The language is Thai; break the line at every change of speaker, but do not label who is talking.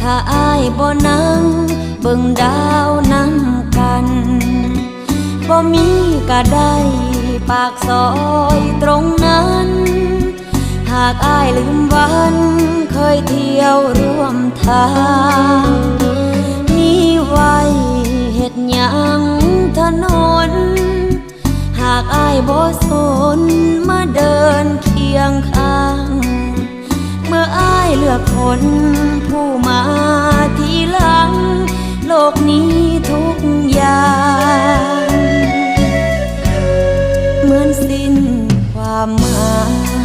ถ้าอ้ายบ่นั่งเบิ่งดาวนำกันบ่มีก็ได้ปากซอยตรงนั้นหากอ้ายลืมวันเคยเที่ยวร่วมทางมีไว้เฮ็ดหยังถนนหากอ้ายบ่สนมาเดินเคียงข้างเมื่ออ้ายเลือกคนผู้มาทีหลังโลกนี้ทุกอย่างเหมือนสิ้นความหมาย